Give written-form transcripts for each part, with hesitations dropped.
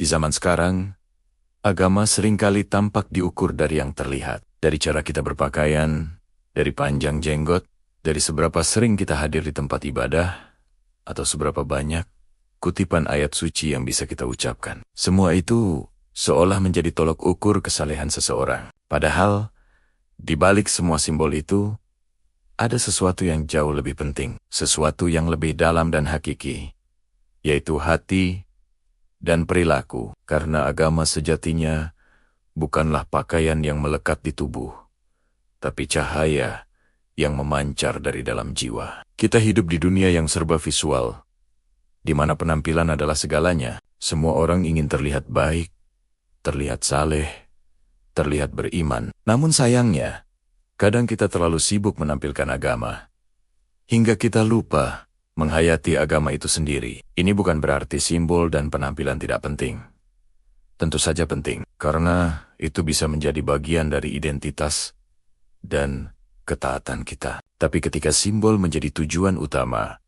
Di zaman sekarang, agama seringkali tampak diukur dari yang terlihat. Dari cara kita berpakaian, dari panjang jenggot, dari seberapa sering kita hadir di tempat ibadah, atau seberapa banyak kutipan ayat suci yang bisa kita ucapkan. Semua itu seolah menjadi tolok ukur kesalehan seseorang. Padahal, di balik semua simbol itu, ada sesuatu yang jauh lebih penting, sesuatu yang lebih dalam dan hakiki, yaitu hati dan perilaku. Karena agama sejatinya bukanlah pakaian yang melekat di tubuh, tapi cahaya yang memancar dari dalam jiwa. Kita hidup di dunia yang serba visual, di mana penampilan adalah segalanya. Semua orang ingin terlihat baik, terlihat saleh, terlihat beriman. Namun sayangnya, kadang kita terlalu sibuk menampilkan agama, hingga kita lupa menghayati agama itu sendiri. Ini bukan berarti simbol dan penampilan tidak penting. Tentu saja penting, karena itu bisa menjadi bagian dari identitas dan ketaatan kita. Tapi ketika simbol menjadi tujuan utama,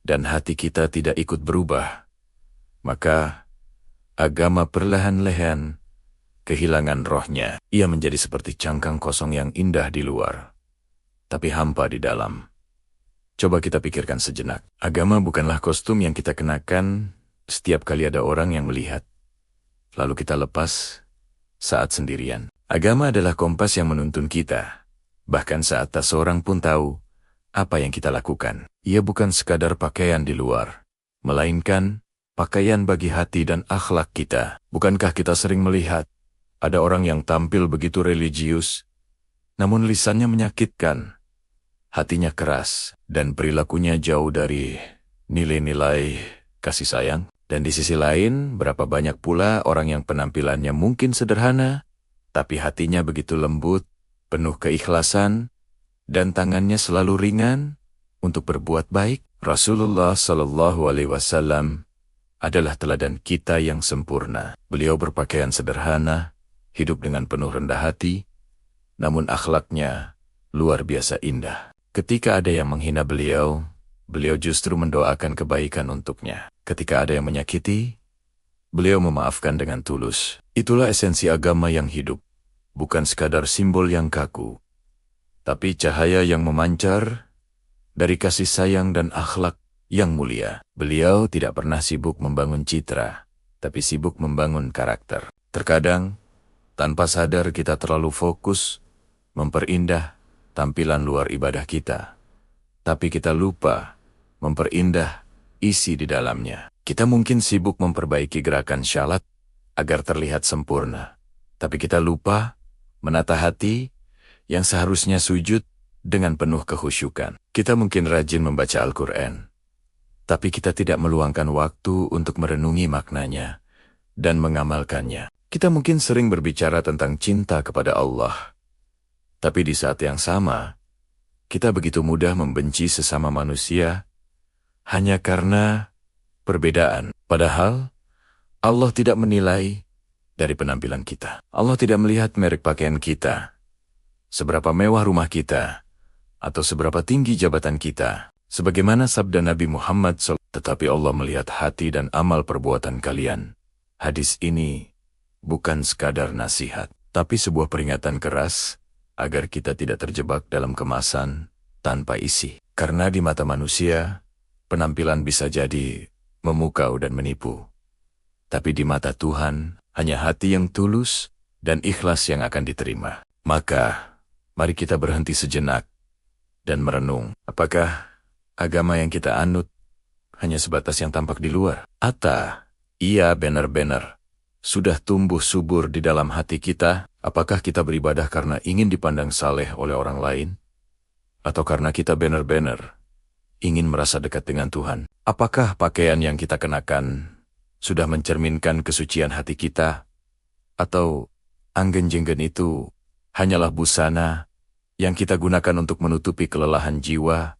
dan hati kita tidak ikut berubah, maka agama perlahan-lahan kehilangan rohnya. Ia menjadi seperti cangkang kosong yang indah di luar, tapi hampa di dalam. Coba kita pikirkan sejenak. Agama bukanlah kostum yang kita kenakan setiap kali ada orang yang melihat, lalu kita lepas saat sendirian. Agama adalah kompas yang menuntun kita, bahkan saat tak seorang pun tahu apa yang kita lakukan. Ia bukan sekadar pakaian di luar, melainkan pakaian bagi hati dan akhlak kita. Bukankah kita sering melihat ada orang yang tampil begitu religius, namun lisannya menyakitkan, hatinya keras, dan perilakunya jauh dari nilai-nilai kasih sayang? Dan di sisi lain, berapa banyak pula orang yang penampilannya mungkin sederhana, tapi hatinya begitu lembut, penuh keikhlasan, dan tangannya selalu ringan untuk berbuat baik. Rasulullah SAW adalah teladan kita yang sempurna. Beliau berpakaian sederhana, hidup dengan penuh rendah hati, namun akhlaknya luar biasa indah. Ketika ada yang menghina beliau, beliau justru mendoakan kebaikan untuknya. Ketika ada yang menyakiti, beliau memaafkan dengan tulus. Itulah esensi agama yang hidup, bukan sekadar simbol yang kaku, tapi cahaya yang memancar dari kasih sayang dan akhlak yang mulia. Beliau tidak pernah sibuk membangun citra, tapi sibuk membangun karakter. Terkadang, tanpa sadar kita terlalu fokus memperindah tampilan luar ibadah kita, tapi kita lupa memperindah isi di dalamnya. Kita mungkin sibuk memperbaiki gerakan syalat agar terlihat sempurna, tapi kita lupa menata hati yang seharusnya sujud dengan penuh kehusyukan. Kita mungkin rajin membaca Al-Quran, tapi kita tidak meluangkan waktu untuk merenungi maknanya dan mengamalkannya. Kita mungkin sering berbicara tentang cinta kepada Allah, tapi di saat yang sama, kita begitu mudah membenci sesama manusia hanya karena perbedaan. Padahal, Allah tidak menilai dari penampilan kita. Allah tidak melihat merek pakaian kita, seberapa mewah rumah kita, atau seberapa tinggi jabatan kita. Sebagaimana sabda Nabi Muhammad SAW, tetapi Allah melihat hati dan amal perbuatan kalian. Hadis ini bukan sekadar nasihat, tapi sebuah peringatan keras agar kita tidak terjebak dalam kemasan tanpa isi. Karena di mata manusia, penampilan bisa jadi memukau dan menipu. Tapi di mata Tuhan, hanya hati yang tulus dan ikhlas yang akan diterima. Maka, mari kita berhenti sejenak dan merenung. Apakah agama yang kita anut hanya sebatas yang tampak di luar? Atau ia benar-benar sudah tumbuh subur di dalam hati kita? Apakah kita beribadah karena ingin dipandang saleh oleh orang lain? Atau karena kita benar-benar ingin merasa dekat dengan Tuhan? Apakah pakaian yang kita kenakan sudah mencerminkan kesucian hati kita? Atau anggen-jenggen itu hanyalah busana yang kita gunakan untuk menutupi kelelahan jiwa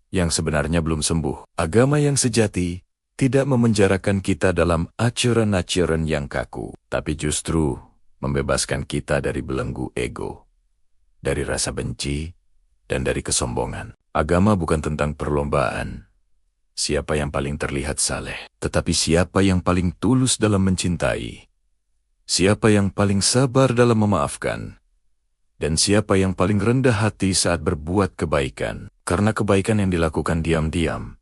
yang sebenarnya belum sembuh? Agama yang sejati tidak memenjarakan kita dalam acuran-acuran yang kaku, tapi justru membebaskan kita dari belenggu ego, dari rasa benci, dan dari kesombongan. Agama bukan tentang perlombaan siapa yang paling terlihat saleh, Tetapi siapa yang paling tulus dalam mencintai? Siapa yang paling sabar dalam memaafkan? Dan siapa yang paling rendah hati saat berbuat kebaikan? Karena kebaikan yang dilakukan diam-diam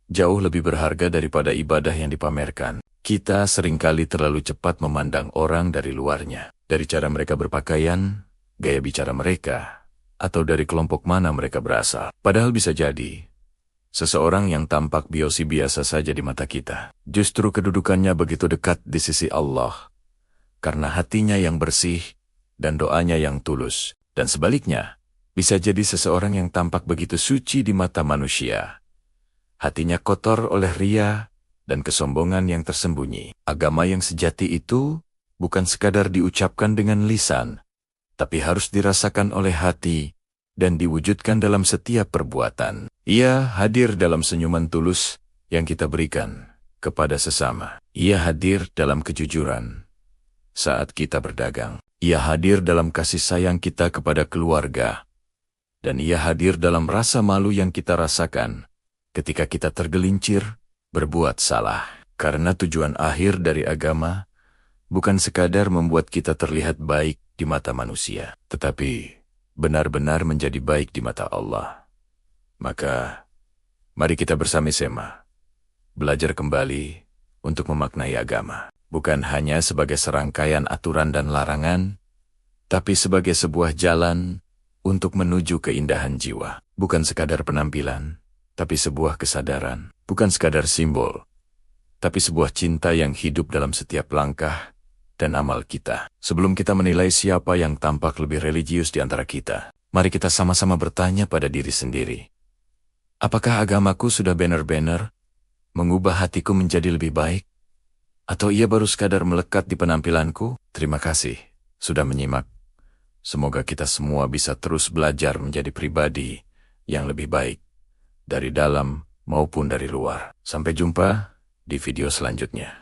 jauh lebih berharga daripada ibadah yang dipamerkan. Kita seringkali terlalu cepat memandang orang dari luarnya, dari cara mereka berpakaian, gaya bicara mereka, atau dari kelompok mana mereka berasal. Padahal bisa jadi seseorang yang tampak biasa saja di mata kita, justru kedudukannya begitu dekat di sisi Allah, karena hatinya yang bersih dan doanya yang tulus. Dan sebaliknya, bisa jadi seseorang yang tampak begitu suci di mata manusia, hatinya kotor oleh ria dan kesombongan yang tersembunyi. Agama yang sejati itu bukan sekadar diucapkan dengan lisan, tapi harus dirasakan oleh hati dan diwujudkan dalam setiap perbuatan. Ia hadir dalam senyuman tulus yang kita berikan kepada sesama. Ia hadir dalam kejujuran saat kita berdagang. Ia hadir dalam kasih sayang kita kepada keluarga. Dan ia hadir dalam rasa malu yang kita rasakan ketika kita tergelincir berbuat salah. Karena tujuan akhir dari agama bukan sekadar membuat kita terlihat baik di mata manusia, tetapi benar-benar menjadi baik di mata Allah. Maka, mari kita bersama-sama belajar kembali untuk memaknai agama. Bukan hanya sebagai serangkaian aturan dan larangan, tapi sebagai sebuah jalan untuk menuju keindahan jiwa. Bukan sekadar penampilan, tapi sebuah kesadaran. Bukan sekadar simbol, tapi sebuah cinta yang hidup dalam setiap langkah dan amal kita. Sebelum kita menilai siapa yang tampak lebih religius di antara kita, mari kita sama-sama bertanya pada diri sendiri. Apakah agamaku sudah benar-benar mengubah hatiku menjadi lebih baik? Atau ia baru sekadar melekat di penampilanku? Terima kasih sudah menyimak. Semoga kita semua bisa terus belajar menjadi pribadi yang lebih baik, dari dalam maupun dari luar. Sampai jumpa di video selanjutnya.